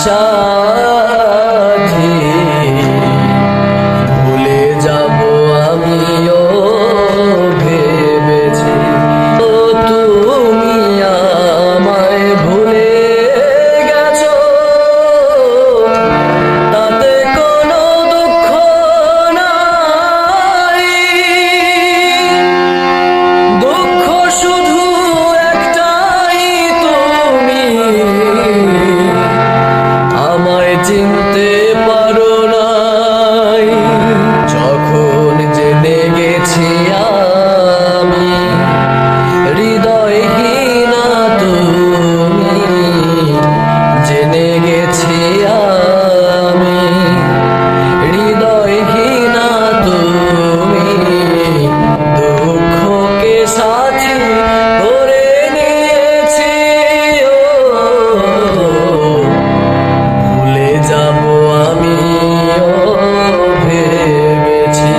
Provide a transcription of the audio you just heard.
সাথী ভুলে যাব আমিও ভেবেছি ও তুমি আমায় ভুলে গেছো তাতে কোনো দুঃখ নাই দুঃখ শুধু একটাই তুমি আমায় চিনতে পারো নাই যখন জেনে গেছি আমি হৃদয়হীনা তুমি জেনে গেছি আমি হৃদয়হীনা তুমি দুঃখকে সাথী করে নিয়েছি ভুলে যাব আমিও ভেবেছি